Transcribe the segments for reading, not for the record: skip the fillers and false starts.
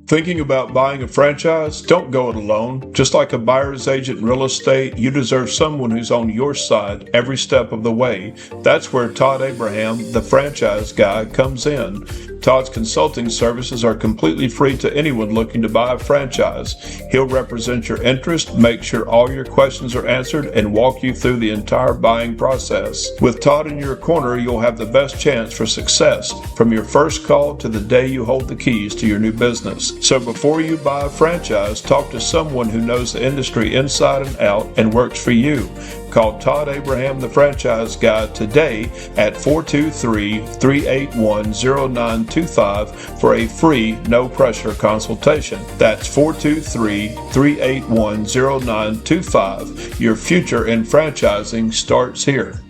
Thinking about buying a franchise? Don't go it alone. Just like a buyer's agent in real estate, you deserve someone who's on your side every step of the way. That's where Todd Abraham, the franchise guy, comes in. Todd's consulting services are completely free to anyone looking to buy a franchise. He'll represent your interest, make sure all your questions are answered, and walk you through the entire buying process. With Todd in your corner, you'll have the best chance for success from your first call to the day you hold the keys to your new business. So before you buy a franchise, talk to someone who knows the industry inside and out and works for you. Call Todd Abraham, the franchise guy, today at 423-381-0925 for a free, no-pressure consultation. That's 423-381-0925. Your future in franchising starts here.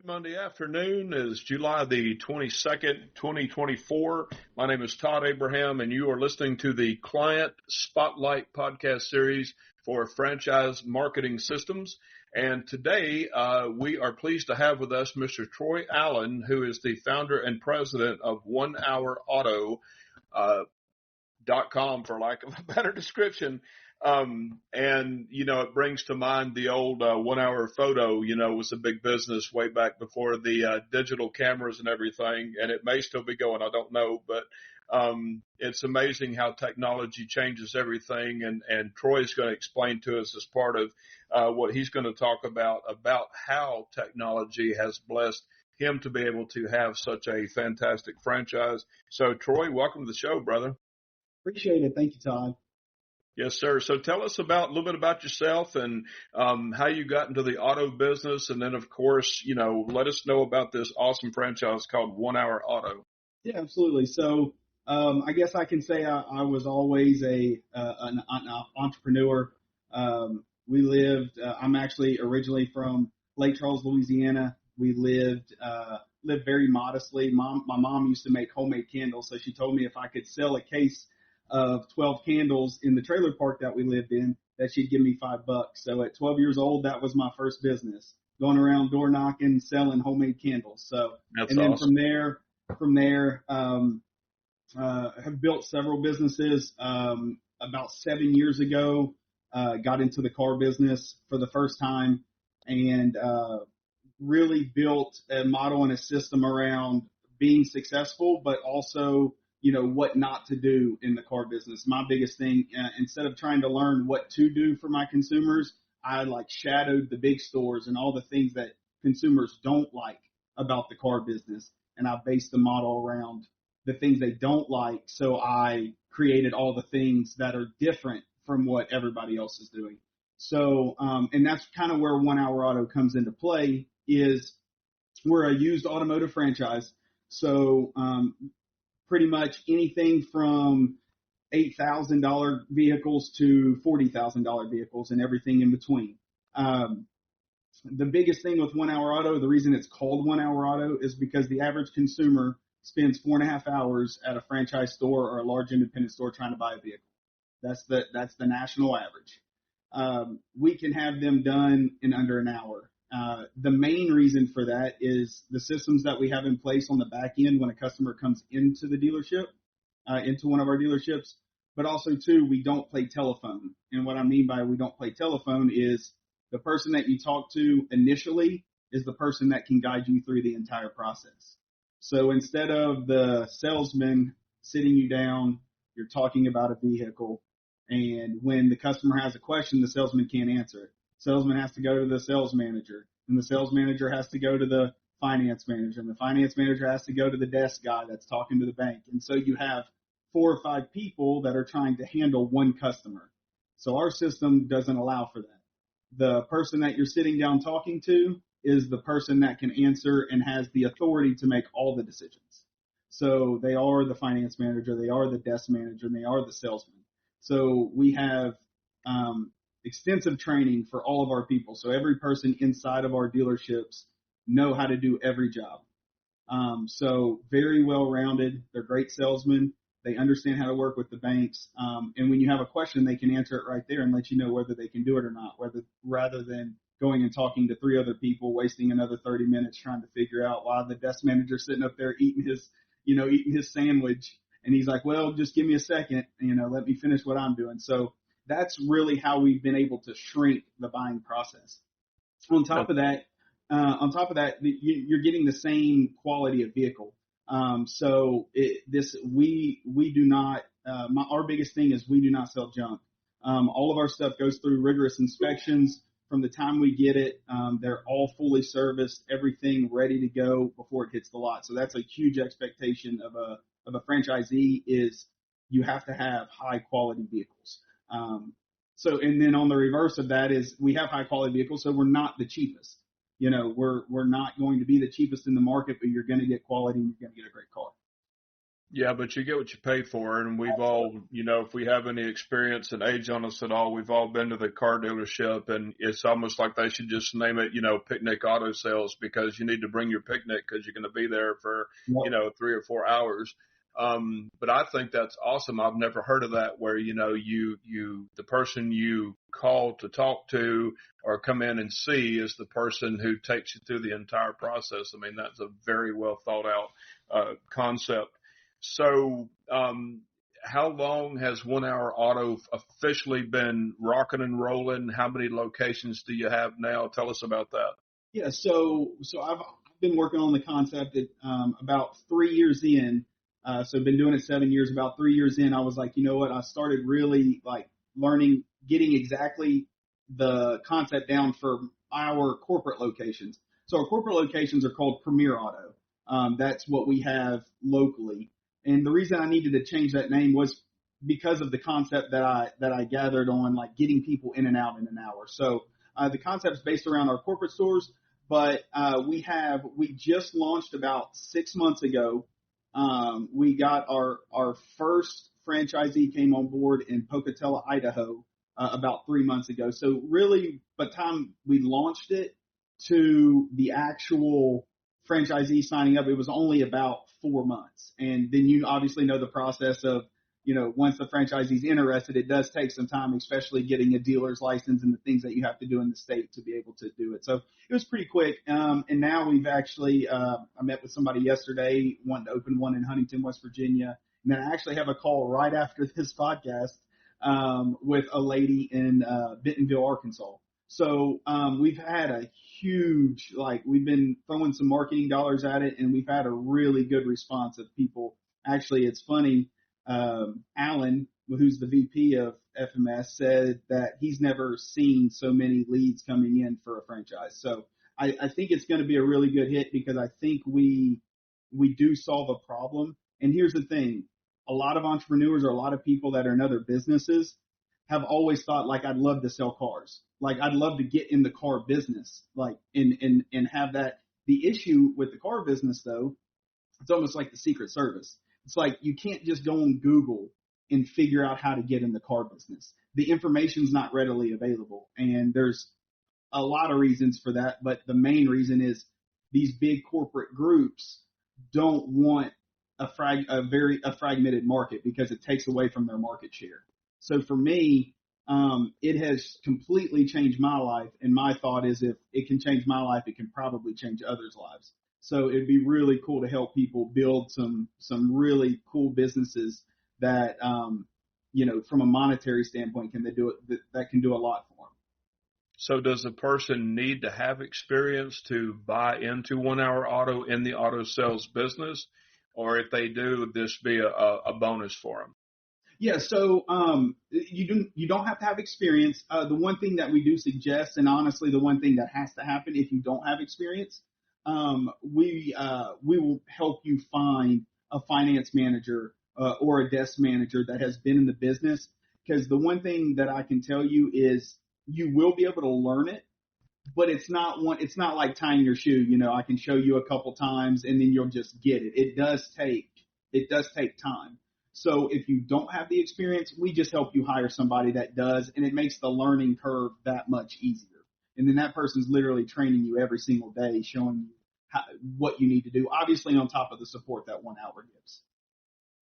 Monday afternoon is July the 22nd, 2024. My name is Todd Abraham, and you are listening to the Client Spotlight podcast series for franchise marketing systems. And today we are pleased to have with us Mr. Troy Allen, who is the founder and president of OneHourAuto.com, for lack of a better description. And, you know, it brings to mind the old 1 hour photo, you know, was a big business way back before the digital cameras and everything. And it may still be going, I don't know, but it's amazing how technology changes everything. And Troy's going to explain to us as part of what he's going to talk about how technology has blessed him to be able to have such a fantastic franchise. So, Troy, welcome to the show, brother. Appreciate it. Thank you, Todd. Yes, sir. So tell us a little bit about yourself and how you got into the auto business. And then, of course, you know, let us know about this awesome franchise called 1 Hour Auto. Yeah, absolutely. So I guess I can say I was always an entrepreneur. I'm actually originally from Lake Charles, Louisiana. We lived very modestly. My mom used to make homemade candles. So she told me if I could sell a case of 12 candles in the trailer park that we lived in, that she'd give me $5. So at 12 years old, that was my first business, going around door knocking, selling homemade candles. So, That's and then awesome. from there, have built several businesses. About 7 years ago, got into the car business for the first time and, really built a model and a system around being successful, but also, you know, what not to do in the car business. My biggest thing, instead of trying to learn what to do for my consumers, I shadowed the big stores and all the things that consumers don't like about the car business. And I based the model around the things they don't like. So I created all the things that are different from what everybody else is doing. So, and that's kind of where 1 Hour Auto comes into play. Is we're a used automotive franchise. So, pretty much anything from $8,000 vehicles to $40,000 vehicles and everything in between. The biggest thing with 1 Hour Auto, the reason it's called 1 Hour Auto is because the average consumer spends 4.5 hours at a franchise store or a large independent store trying to buy a vehicle. That's the national average. We can have them done in under an hour. The main reason for that is the systems that we have in place on the back end when a customer comes into the dealership, into one of our dealerships, but also too, we don't play telephone. And what I mean by we don't play telephone is the person that you talk to initially is the person that can guide you through the entire process. So instead of the salesman sitting you down, you're talking about a vehicle, and when the customer has a question, the salesman can't answer it. Salesman has to go to the sales manager, and the sales manager has to go to the finance manager, and the finance manager has to go to the desk guy that's talking to the bank. And so you have 4 or 5 people that are trying to handle one customer. So our system doesn't allow for that. The person that you're sitting down talking to is the person that can answer and has the authority to make all the decisions. So they are the finance manager, they are the desk manager, and they are the salesman. So we have extensive training for all of our people. So every person inside of our dealerships know how to do every job. So very well-rounded. They're great salesmen. They understand how to work with the banks. And when you have a question, they can answer it right there and let you know whether they can do it or not, rather than going and talking to 3 other people, wasting another 30 minutes trying to figure out why the desk manager's sitting up there eating his sandwich And he's like, well, just give me a second, let me finish what I'm doing. So that's really how we've been able to shrink the buying process. On top of that, you're getting the same quality of vehicle. We do not. Our biggest thing is we do not sell junk. All of our stuff goes through rigorous inspections from the time we get it. They're all fully serviced, everything ready to go before it hits the lot. So that's a huge expectation of a franchisee is you have to have high quality vehicles. And then on the reverse of that is we have high quality vehicles, so we're not the cheapest. We're not going to be the cheapest in the market, but you're going to get quality and you're going to get a great car. Yeah, but you get what you pay for. And we've all, if we have any experience and age on us at all, we've all been to the car dealership, and it's almost like they should just name it, Picnic Auto Sales, because you need to bring your picnic because you're going to be there for, 3 or 4 hours. But I think that's awesome. I've never heard of that where, the person you call to talk to or come in and see is the person who takes you through the entire process. I mean, that's a very well thought out, concept. So, how long has 1 Hour Auto officially been rocking and rolling? How many locations do you have now? Tell us about that. Yeah. So I've been working on the concept at, about 3 years in. So I've been doing it 7 years. About 3 years in, I was like, you know what? I started really like learning, getting exactly the concept down for our corporate locations. So our corporate locations are called Premier Auto. That's what we have locally. And the reason I needed to change that name was because of the concept that I gathered on, like getting people in and out in an hour. So the concept is based around our corporate stores, but we just launched about 6 months ago. We got our first franchisee came on board in Pocatello, Idaho, about 3 months ago. So really, by the time we launched it to the actual franchisee signing up, it was only about 4 months. And then you obviously know the process of, once the franchisee's interested, it does take some time, especially getting a dealer's license and the things that you have to do in the state to be able to do it. So it was pretty quick. And now we've actually, I met with somebody yesterday wanting to open one in Huntington, West Virginia. And then I actually have a call right after this podcast, with a lady in, Bentonville, Arkansas. So, we've had a huge, we've been throwing some marketing dollars at it, and we've had a really good response of people. Actually, it's funny. Alan, who's the VP of FMS, said that he's never seen so many leads coming in for a franchise. So I think it's going to be a really good hit because I think we do solve a problem. And here's the thing. A lot of entrepreneurs or a lot of people that are in other businesses have always thought, I'd love to sell cars. I'd love to get in the car business, and have that. The issue with the car business, though, it's almost like the Secret Service. It's like you can't just go on Google and figure out how to get in the car business. The information's not readily available, and there's a lot of reasons for that, but the main reason is these big corporate groups don't want a fragmented market because it takes away from their market share. So for me, it has completely changed my life, and my thought is if it can change my life, it can probably change others' lives. So it'd be really cool to help people build some really cool businesses that, from a monetary standpoint, can they do it that can do a lot for them. So does a person need to have experience to buy into 1 Hour Auto in the auto sales business? Or if they do, this be a bonus for them? Yeah, so you don't have to have experience. The one thing that we do suggest, and honestly, the one thing that has to happen if you don't have experience, we will help you find a finance manager or a desk manager that has been in the business. Because the one thing that I can tell you is you will be able to learn it, but it's not like tying your shoe. I can show you a couple times and then you'll just get it. It does take time. So if you don't have the experience, we just help you hire somebody that does, and it makes the learning curve that much easier. And then that person's literally training you every single day, showing you what you need to do, obviously on top of the support that 1 Hour gives.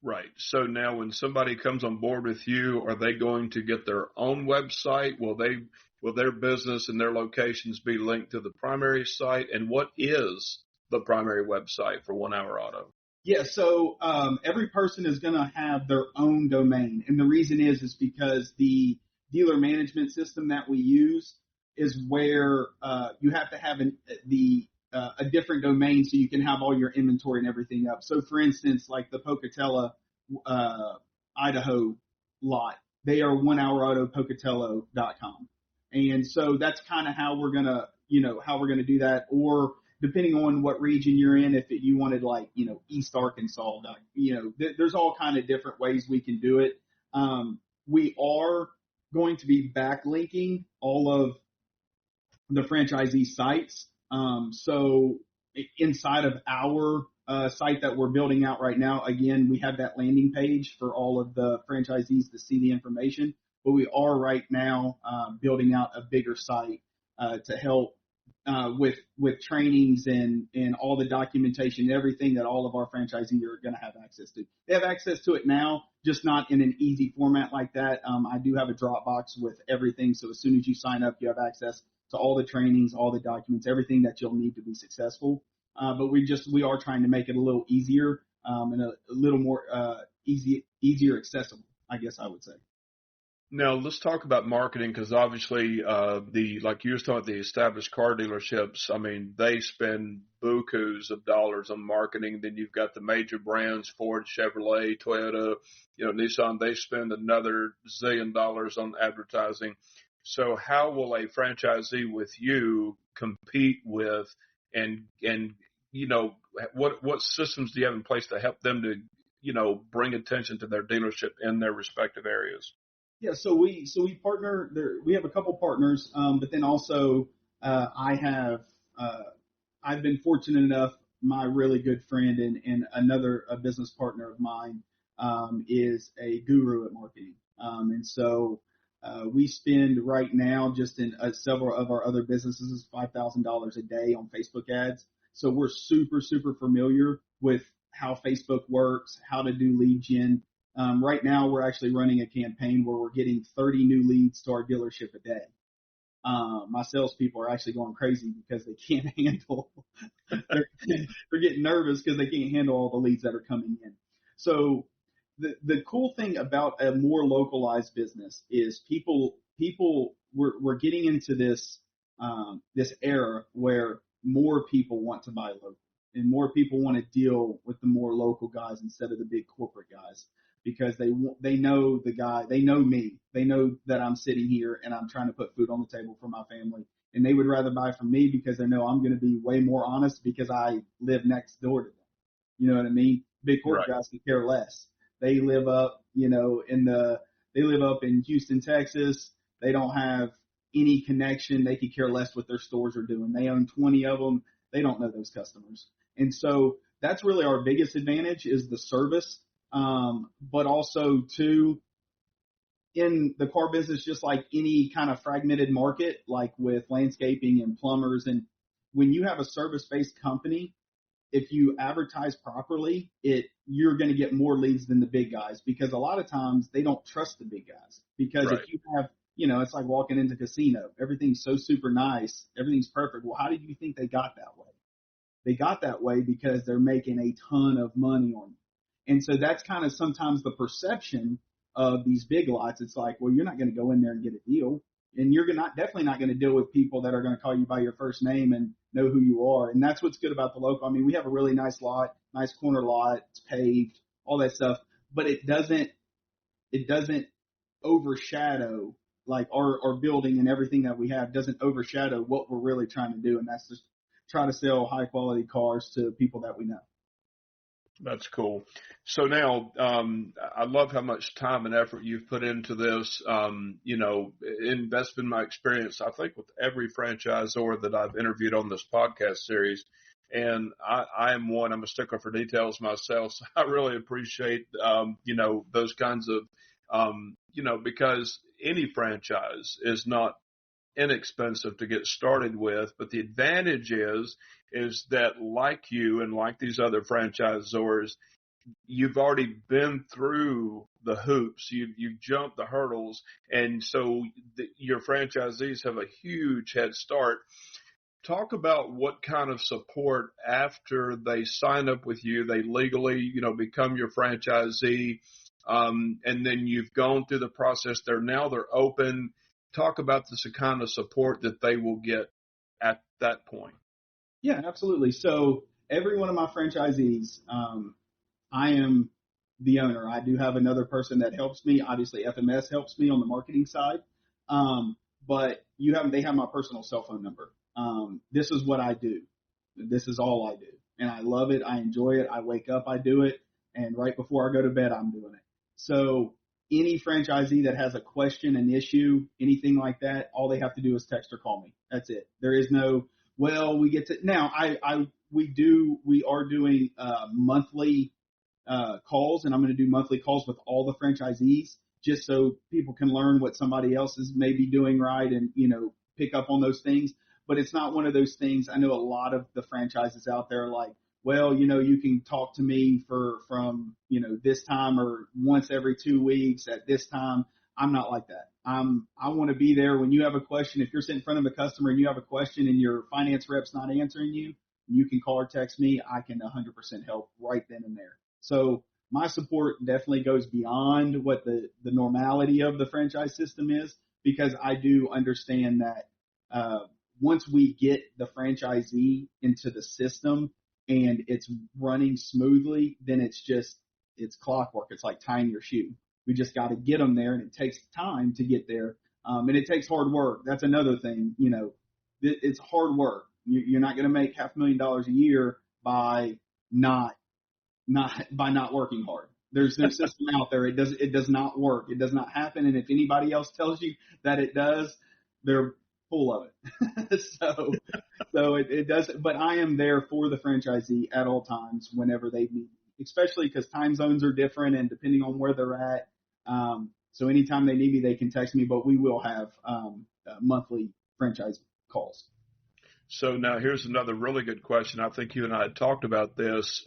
Right. So now when somebody comes on board with you, are they going to get their own website? Will their business and their locations be linked to the primary site? And what is the primary website for 1 Hour Auto? Yeah, so every person is going to have their own domain, and the reason is because the dealer management system that we use is where you have to have a different domain so you can have all your inventory and everything up. So, for instance, like the Pocatello, uh, Idaho lot, they are 1HourAuto.Pocatello.com, and so that's kind of how we're gonna, how we're gonna do that, or depending on what region you're in, if you wanted like, East Arkansas, there's all kind of different ways we can do it. We are going to be backlinking all of the franchisee sites. So inside of our site that we're building out right now, again, we have that landing page for all of the franchisees to see the information, but we are right now building out a bigger site to help with trainings and all the documentation, everything that all of our franchisees are going to have access to. They have access to it now, just not in an easy format like that. I do have a Dropbox with everything, so as soon as you sign up, you have access to all the trainings, all the documents, everything that you'll need to be successful. But we are trying to make it a little easier and a little more easier accessible, I guess I would say. Now let's talk about marketing, because obviously like you were talking about, the established car dealerships, I mean, they spend bukus of dollars on marketing. Then you've got the major brands, Ford, Chevrolet, Toyota, Nissan, they spend another $1 zillion on advertising. So how will a franchisee with you compete with, and what systems do you have in place to help them to bring attention to their dealership in their respective areas? Yeah, so we partner there. We have a couple partners, but then also I have I've been fortunate enough. My really good friend and another a business partner of mine is a guru at marketing, and so we spend right now just in several of our other businesses $5,000 a day on Facebook ads. So we're super familiar with how Facebook works, how to do lead gen. Right now, we're actually running a campaign where we're getting 30 new leads to our dealership a day. My salespeople are actually going crazy because they can't handle. They're getting nervous because they can't handle all the leads that are coming in. So the cool thing about a more localized business is people we're getting into this era where more people want to buy local and more people want to deal with the more local guys instead of the big corporate guys, because they know the guy, they know me, they know that I'm sitting here and I'm trying to put food on the table for my family, and they would rather buy from me because they know I'm going to be way more honest because I live next door to them. You know what I mean? Big corporate Right. guys could care less. They live up, they live up in Houston, Texas. They don't have any connection. They could care less what their stores are doing. They own 20 of them. They don't know those customers. And so that's really our biggest advantage is the service. But also too, in the car business, just like any kind of fragmented market, like with landscaping and plumbers, and when you have a service-based company, if you advertise properly, you're going to get more leads than the big guys, because a lot of times they don't trust the big guys, because Right. if you have, it's like walking into a casino. Everything's so super nice. Everything's perfect. Well, how did you think they got that way? They got that way because they're making a ton of money on it. And so that's kind of sometimes the perception of these big lots. It's like, well, you're not going to go in there and get a deal. And you're definitely not going to deal with people that are going to call you by your first name and know who you are. And that's what's good about the local. I mean, we have a really nice lot, nice corner lot. It's paved, all that stuff, but it doesn't overshadow, like our building and everything that we have doesn't overshadow what we're really trying to do. And that's just try to sell high quality cars to people that we know. That's cool. So now, I love how much time and effort you've put into this. And that's been my experience, I think, with every franchisor that I've interviewed on this podcast series. And I'm a stickler for details myself. So I really appreciate, those kinds of, because any franchise is not inexpensive to get started with, but the advantage is that, like you and like these other franchisors, you've already been through the hoops, you've jumped the hurdles, and so your franchisees have a huge head start. talk about what kind of support after they sign up with you, they legally, become your franchisee, and then you've gone through the process. They're open. Talk about the kind of support that they will get at that point. Yeah, absolutely. So every one of my franchisees, I am the owner. I do have another person that helps me. Obviously, FMS helps me on the marketing side. But they have my personal cell phone number. This is what I do. This is all I do. And I love it. I enjoy it. I wake up, I do it. And right before I go to bed, I'm doing it. So any franchisee that has a question, an issue, anything like that, all they have to do is text or call me. That's it. There is no, well, we get to now. We are doing monthly calls, and I'm going to do monthly calls with all the franchisees just so people can learn what somebody else is maybe doing right and, pick up on those things. But it's not one of those things. I know a lot of the franchises out there are like, well, you can talk to me from this time or once every 2 weeks at this time. I'm not like that. I want to be there when you have a question. If you're sitting in front of a customer and you have a question and your finance rep's not answering you, you can call or text me. I can 100% help right then and there. So my support definitely goes beyond what the normality of the franchise system is, because I do understand that once we get the franchisee into the system and it's running smoothly, then it's clockwork. It's like tying your shoe. We just got to get them there, and it takes time to get there. And it takes hard work. That's another thing. It's hard work. You're not going to make $500,000 a year by not working hard. There's no system out there. It does not work. It does not happen. And if anybody else tells you that it does, they're full of it. so it does. But I am there for the franchisee at all times whenever they need, especially because time zones are different and depending on where they're at. So anytime they need me, they can text me. But we will have monthly franchise calls. So now here's another really good question. I think you and I had talked about this.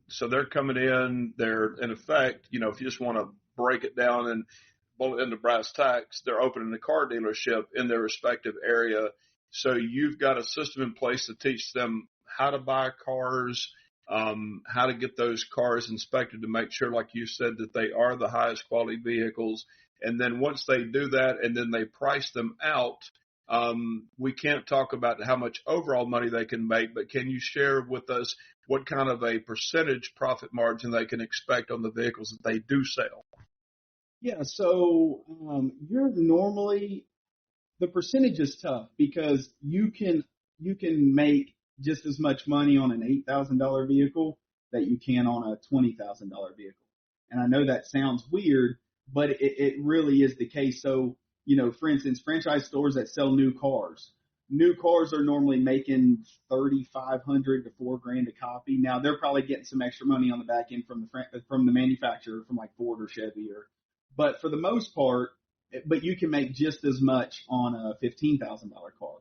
So they're coming in, they're in effect, if you just want to break it down and bullet into brass tacks, they're opening a car dealership in their respective area. So you've got a system in place to teach them how to buy cars, how to get those cars inspected to make sure, like you said, that they are the highest quality vehicles. And then once they do that and then they price them out, we can't talk about how much overall money they can make, but can you share with us what kind of a percentage profit margin they can expect on the vehicles that they do sell? Yeah, so you're normally, the percentage is tough because you can make just as much money on an $8,000 vehicle that you can on a $20,000 vehicle. And I know that sounds weird, but it really is the case. So, for instance, franchise stores that sell new cars are normally making $3,500 to $4,000 a copy. Now they're probably getting some extra money on the back end from the manufacturer, from like Ford or Chevy, but for the most part, but you can make just as much on a $15,000 car.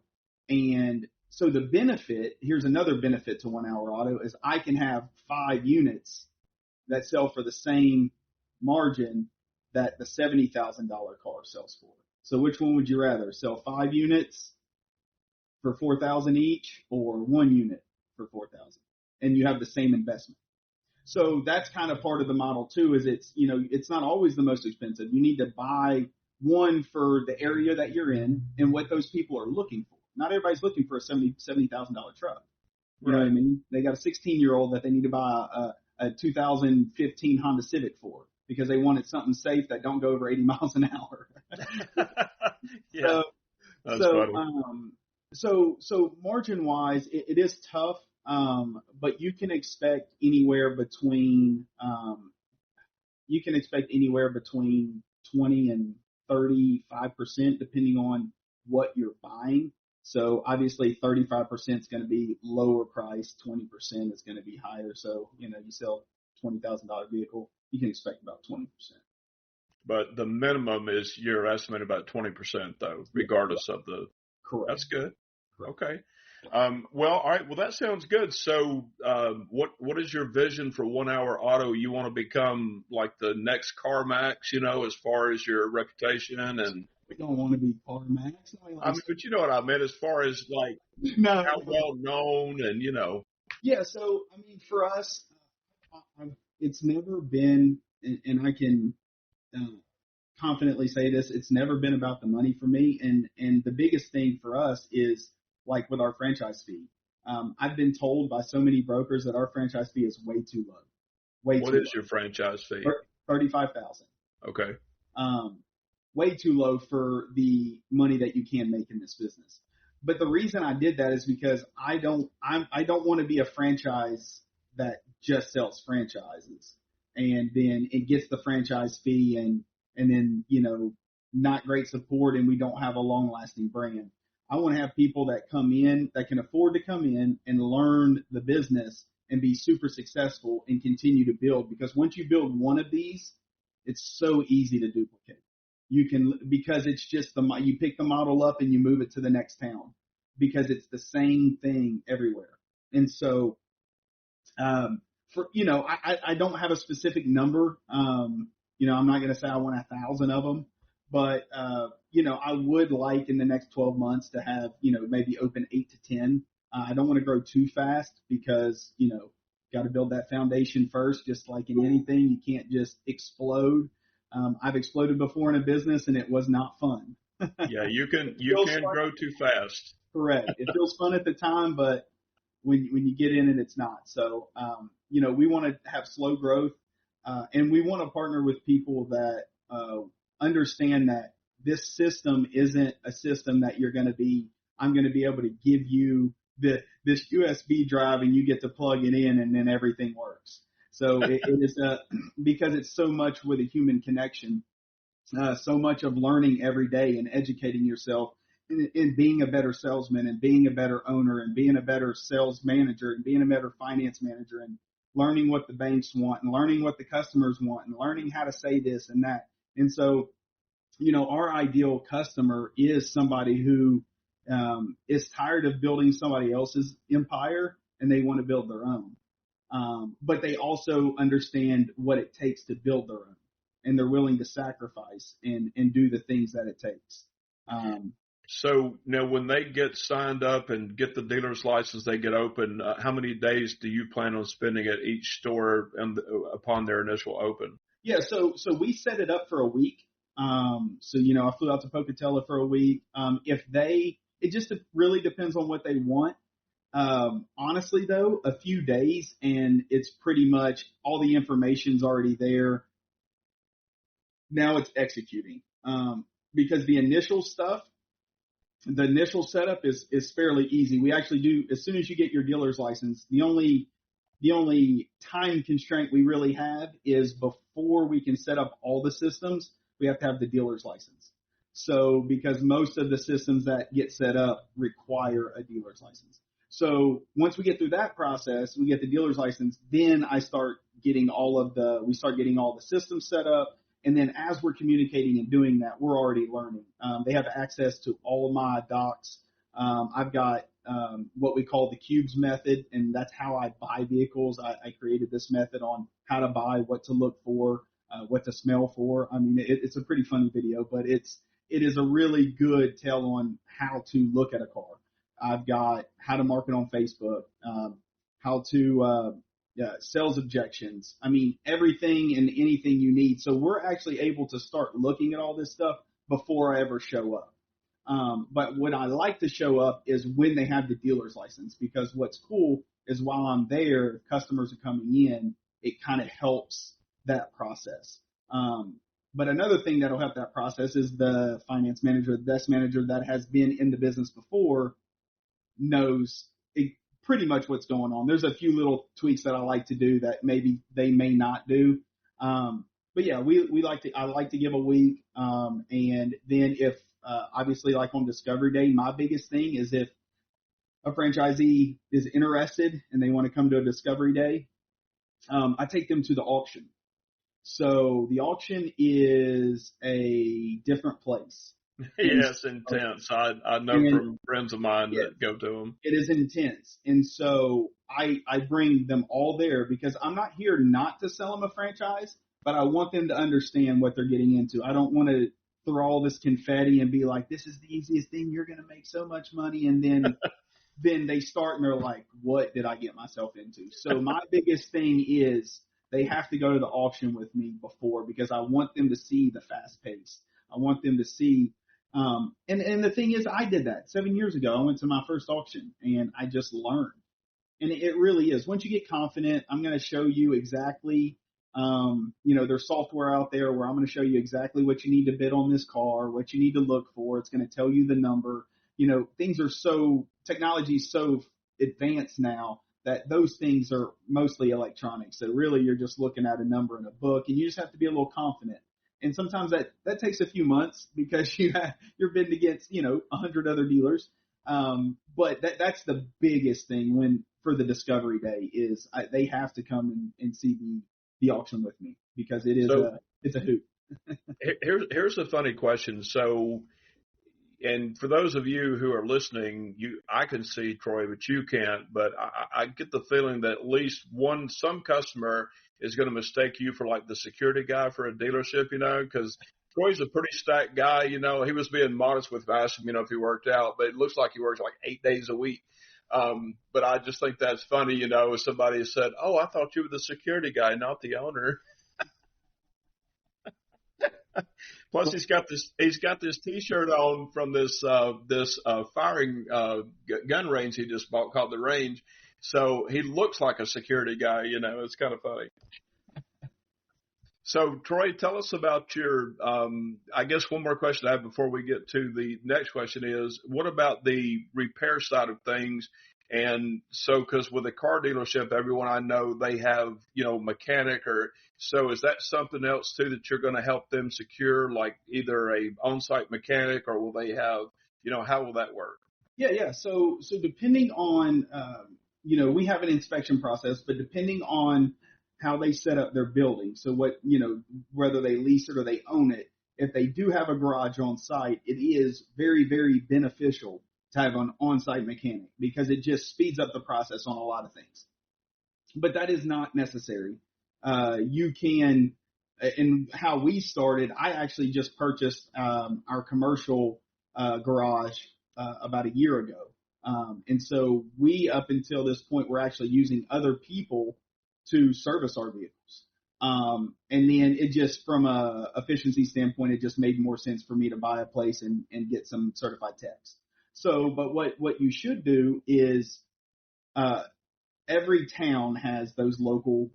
And so here's another benefit to 1 Hour Auto is I can have 5 units that sell for the same margin that the $70,000 car sells for. So which one would you rather, sell 5 units for $4,000 each or 1 unit for $4,000? And you have the same investment. So that's kind of part of the model too, is it's not always the most expensive. You need to buy one for the area that you're in and what those people are looking for. Not everybody's looking for a $70,000 truck. You know what I mean? They got a 16-year-old that they need to buy a 2015 Honda Civic for because they wanted something safe that don't go over 80 miles an hour. Yeah. That's funny. So margin wise, it is tough. But you can expect anywhere between 20 and 35% depending on what you're buying. So obviously 35% is going to be lower price, 20% is going to be higher. So, you sell $20,000 vehicle, you can expect about 20%. But the minimum is you're estimating about 20% though, regardless of the. Correct. That's good. Correct. Okay. Well, all right. Well, that sounds good. So, what is your vision for 1 Hour Auto? You want to become like the next CarMax, as far as your reputation and. We don't want to be CarMax. Nobody I mean, likes. but you know what I meant as far as like No, how no. well known and, you know. Yeah. So I mean, for us, it's never been, and I can uh, confidently say this, it's never been about the money for me. And the biggest thing for us is like with our franchise fee. I've been told by so many brokers that our franchise fee is way too low, way What too is low, your franchise fee? 35,000. Okay. Um, way too low for the money that you can make in this business. But the reason I did that is because I don't want to be a franchise that just sells franchises and then it gets the franchise fee and then, you know, not great support and we don't have a long lasting brand. I want to have people that come in that can afford to come in and learn the business and be super successful and continue to build, because once you build one of these, it's so easy to duplicate. You can, because it's just you pick the model up and you move it to the next town because it's the same thing everywhere. And so, for, you know, I don't have a specific number. You know, I'm not going to say I want 1,000 of them, but, you know, I would like in the next 12 months to have, you know, maybe open 8 to 10. I don't want to grow too fast because, you know, got to build that foundation first, just like in anything. You can't just explode. I've exploded before in a business and it was not fun. Yeah, It you feels can fun. grow too fast. Correct. It feels fun at the time, but when you get in it, it's not. So, you know, we want to have slow growth, and we want to partner with people that understand that this system isn't a system that I'm going to be able to give you this USB drive and you get to plug it in and then everything works. So it is because it's so much with a human connection, so much of learning every day and educating yourself and being a better salesman and being a better owner and being a better sales manager and being a better finance manager and learning what the banks want and learning what the customers want and learning how to say this and that. And so, you know, our ideal customer is somebody who is tired of building somebody else's empire and they want to build their own. But they also understand what it takes to build their own, and they're willing to sacrifice and do the things that it takes. Um, So now when they get signed up and get the dealer's license, they get open, how many days do you plan on spending at each store and upon their initial open? yeah, so we set it up for a week. So you know, I flew out to Pocatello for a week. It just really depends on what they want. Honestly though, a few days and it's pretty much all the information's already there. Now it's executing. Because the initial setup is fairly easy. We actually do, as soon as you get your dealer's license, the only time constraint we really have is before we can set up all the systems, we have to have the dealer's license. So because most of the systems that get set up require a dealer's license. So once we get through that process, we get the dealer's license, then we start getting all the systems set up. And then as we're communicating and doing that, we're already learning. They have access to all of my docs. I've got what we call the cubes method, and that's how I buy vehicles. I created this method on how to buy, what to look for, what to smell for. I mean, it's a pretty funny video, but it is a really good tell on how to look at a car. I've got how to market on Facebook, how to sales objections. I mean, everything and anything you need. So we're actually able to start looking at all this stuff before I ever show up. But what I like to show up is when they have the dealer's license, because what's cool is while I'm there, customers are coming in, it kind of helps that process. But another thing that'll help that process is the finance manager, the desk manager that has been in the business before knows pretty much what's going on. There's a few little tweaks that I like to do that maybe they may not do. But yeah, I like to give a week. And then if, obviously like on Discovery Day, my biggest thing is if a franchisee is interested and they want to come to a Discovery Day, I take them to the auction. So the auction is a different place. Yes, intense. I know from friends of mine that go to them. It is intense. And so I bring them all there because I'm not here not to sell them a franchise, but I want them to understand what they're getting into. I don't want to throw all this confetti and be like, this is the easiest thing. You're going to make so much money. And then they start and they're like, what did I get myself into? So my biggest thing is they have to go to the auction with me before, because I want them to see the fast pace. I want them to see, and the thing is, I did that 7 years ago. I went to my first auction and I just learned. And it really is. Once you get confident, I'm going to show you exactly, there's software out there where I'm going to show you exactly what you need to bid on this car, what you need to look for. It's going to tell you the number. Technology is so advanced now that those things are mostly electronic. So really you're just looking at a number in a book, and you just have to be a little confident. And sometimes that takes a few months because you're bidding against, 100 other dealers. But that's the biggest thing for the discovery day is they have to come and see the auction with me, because it's a hoot. Here's a funny question. So, and for those of you who are listening, I can see Troy, but you can't. But I get the feeling that at least some customer is going to mistake you for like the security guy for a dealership, because Troy's a pretty stacked guy. He was being modest with asking, if he worked out, but it looks like he works like 8 days a week. But I just think that's funny, if somebody said, "Oh, I thought you were the security guy, not the owner." Plus, he's got this T-shirt on from this firing gun range he just bought called the Range. So he looks like a security guy. It's kind of funny. So Troy, tell us about your. I guess one more question I have before we get to the next question is, what about the repair side of things? And so, because with a car dealership, everyone I know, they have, mechanic so is that something else too that you're going to help them secure, like either a on-site mechanic, or will they have, how will that work? Yeah. So depending on, we have an inspection process, but depending on how they set up their building. So whether they lease it or they own it, if they do have a garage on site, it is very, very beneficial to have an on-site mechanic, because it just speeds up the process on a lot of things. But that is not necessary. You can, and how we started, I actually just purchased our commercial garage about a year ago. And so we, up until this point, we're actually using other people to service our vehicles. And then it just, from a efficiency standpoint, it just made more sense for me to buy a place and get some certified techs. So, but what you should do is, every town has those local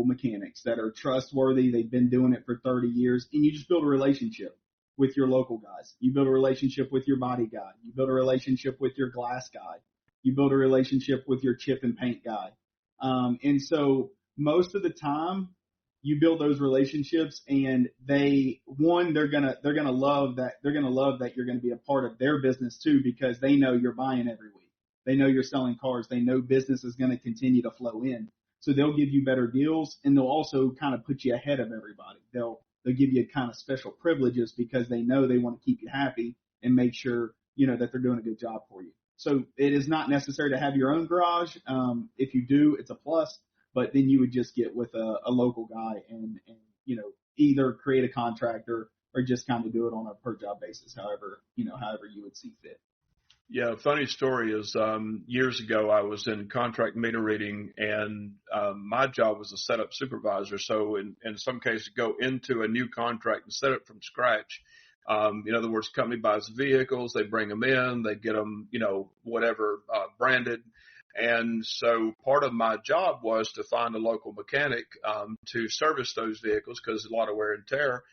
mechanics that are trustworthy. They've been doing it for 30 years, and you just build a relationship with your local guys. You build a relationship with your body guy. You build a relationship with your glass guy. You build a relationship with your chip and paint guy. And so most of the time you build those relationships, and they're gonna love that. They're gonna love that you're going to be a part of their business too, because they know you're buying every week. They know you're selling cars. They know business is going to continue to flow in. So they'll give you better deals, and they'll also kind of put you ahead of everybody. They'll give you kind of special privileges, because they know they want to keep you happy and make sure, that they're doing a good job for you. So it is not necessary to have your own garage. If you do, it's a plus, but then you would just get with a local guy and either create a contractor or just kind of do it on a per job basis, however you would see fit. Yeah, funny story is years ago I was in contract meter reading, and my job was a setup supervisor. So in some cases, go into a new contract and set it from scratch. In other words, company buys vehicles, they bring them in, they get them, whatever branded. And so part of my job was to find a local mechanic to service those vehicles, because a lot of wear and tear.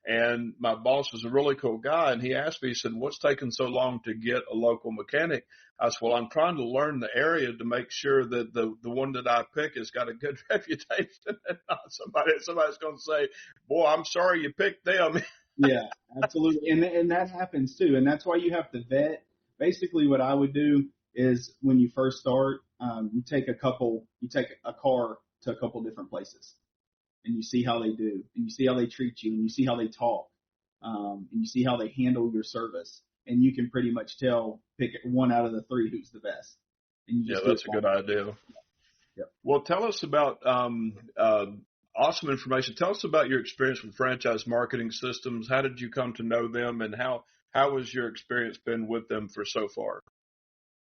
And my boss was a really cool guy, and he asked me, he said, "What's taking so long to get a local mechanic?" I said, "Well, I'm trying to learn the area to make sure that the one that I pick has got a good reputation, and not somebody's going to say, 'Boy, I'm sorry you picked them.'" Yeah, absolutely. And that happens too. And that's why you have to vet. Basically what I would do is, when you first start, you take a car to a couple different places, and you see how they do, and you see how they treat you, and you see how they talk, and you see how they handle your service, and you can pretty much pick one out of the three who's the best. And you just that's a good idea. Yeah. Well, tell us about awesome information. Tell us about your experience with franchise marketing systems. How did you come to know them, and how has your experience been with them for so far?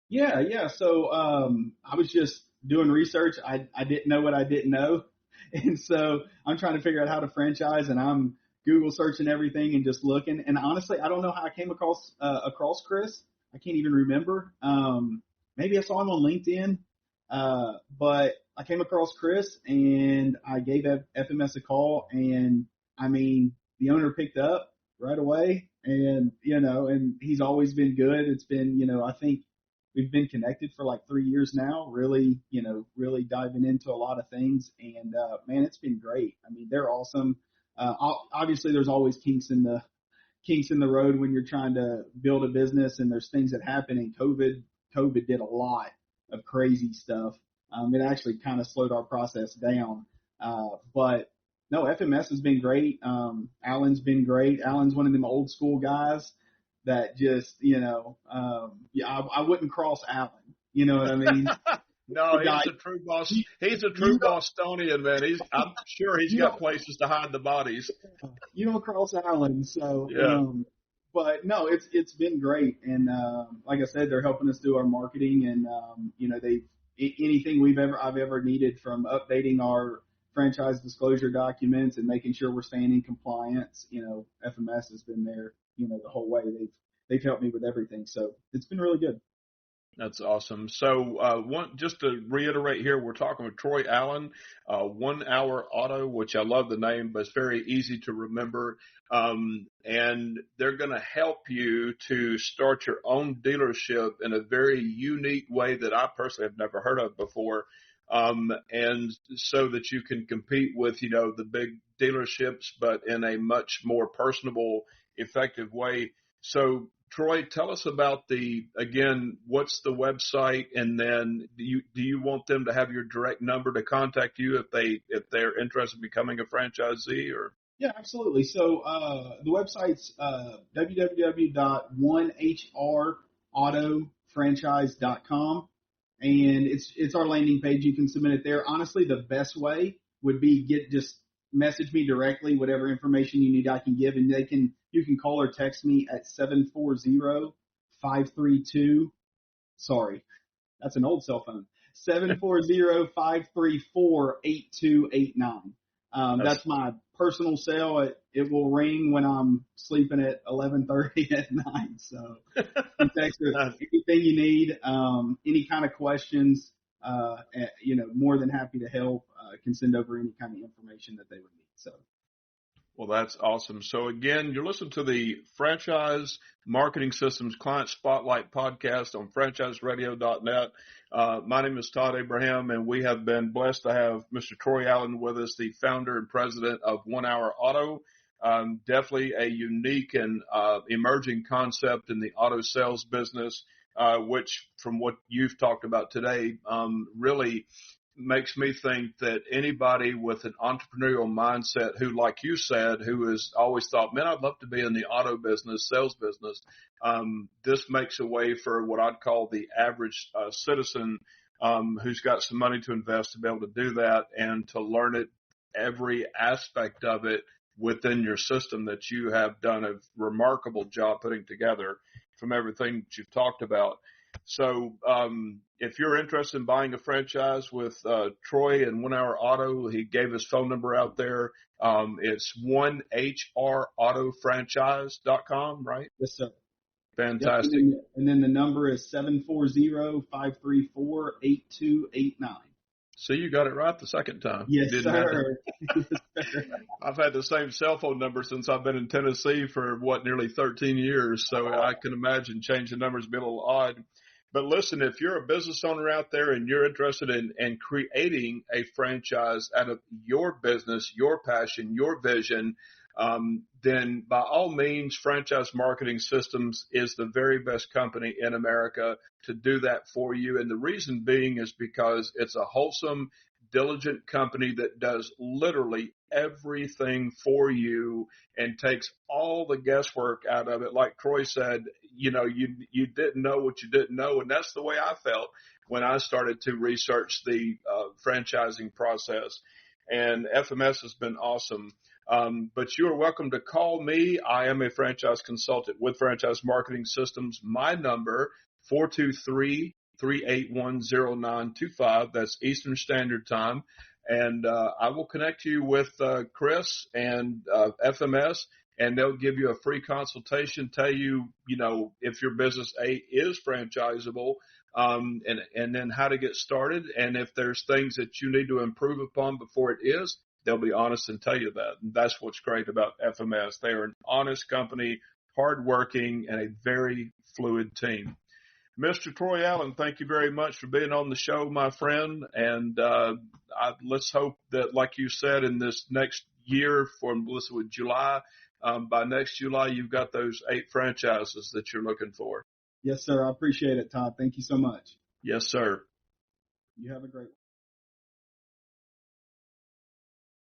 Yeah. So I was just doing research. I didn't know what I didn't know. And so I'm trying to figure out how to franchise, and I'm Google searching everything and just looking. And honestly, I don't know how I came across Chris. I can't even remember. Maybe I saw him on LinkedIn. But I came across Chris and I gave FMS a call, and I mean, the owner picked up right away, and and he's always been good. It's been, I think we've been connected for like 3 years now, really, really diving into a lot of things. And, man, it's been great. I mean, they're awesome. Obviously there's always kinks in the road when you're trying to build a business, and there's things that happen. And COVID did a lot of crazy stuff. It actually kind of slowed our process down. But no, FMS has been great. Alan's been great. Alan's one of them old school guys that just, I wouldn't cross Alan. You know what I mean? No, he's a true boss. He's a true Bostonian, man. I'm sure he's got places to hide the bodies. You don't cross Alan, so yeah. But no, it's been great, and like I said, they're helping us do our marketing, and anything I've ever needed, from updating our franchise disclosure documents and making sure we're staying in compliance. FMS has been there, the whole way. They've helped me with everything, so it's been really good. That's awesome. So, just to reiterate here, we're talking with Troy Allen, 1 Hour Auto, which I love the name, but it's very easy to remember. And they're going to help you to start your own dealership in a very unique way that I personally have never heard of before. And so that you can compete with, the big dealerships, but in a much more personable, effective way. So, Troy, tell us about what's the website, and then do you want them to have your direct number to contact you if they're interested in becoming a franchisee? Or Yeah, absolutely. So the website's www.1hrautofranchise.com, and it's our landing page. You can submit it there. Honestly, the best way would be just message me directly, whatever information you need I can give, and you can call or text me at 740-532. Sorry, that's an old cell phone. 740-534-8289. That's my personal cell. It will ring when I'm sleeping at 11:30 at night. So you text us anything you need, any kind of questions, more than happy to help. Can send over any kind of information that they would need. So. Well, that's awesome. So again, you're listening to the Franchise Marketing Systems Client Spotlight podcast on franchiseradio.net. My name is Todd Abraham, and we have been blessed to have Mr. Troy Allen with us, the founder and president of 1 Hour Auto. Definitely a unique and emerging concept in the auto sales business, which from what you've talked about today, really makes me think that anybody with an entrepreneurial mindset who, like you said, who has always thought, man, I'd love to be in the auto business, sales business, this makes a way for what I'd call the average citizen who's got some money to invest to be able to do that and to learn it, every aspect of it within your system that you have done a remarkable job putting together from everything that you've talked about. So if you're interested in buying a franchise with Troy and 1 Hour Auto, he gave his phone number out there. It's 1hrautofranchise.com, right? Yes, sir. Fantastic. Yep. And then the number is 740-534-8289. So you got it right the second time. Yes, sir. I've had the same cell phone number since I've been in Tennessee for nearly 13 years. So I can imagine changing numbers be a little odd. But listen, if you're a business owner out there and you're interested in creating a franchise out of your business, your passion, your vision, then by all means, Franchise Marketing Systems is the very best company in America to do that for you. And the reason being is because it's a wholesome, diligent company that does literally everything for you and takes all the guesswork out of it. Like Troy said, you didn't know what you didn't know. And that's the way I felt when I started to research the franchising process. and FMS has been awesome. But you are welcome to call me. I am a franchise consultant with Franchise Marketing Systems. My number, 423-381-0925. That's Eastern Standard Time. And I will connect you with Chris and FMS, and they'll give you a free consultation, tell you, if your business is franchisable, and then how to get started. And if there's things that you need to improve upon before it is, they'll be honest and tell you that. And that's what's great about FMS. They are an honest company, hardworking, and a very fluid team. Mr. Troy Allen, thank you very much for being on the show, my friend. And let's hope that, like you said, in this next year, with July, by next July, you've got those 8 franchises that you're looking for. Yes, sir. I appreciate it, Todd. Thank you so much. Yes, sir. You have a great one.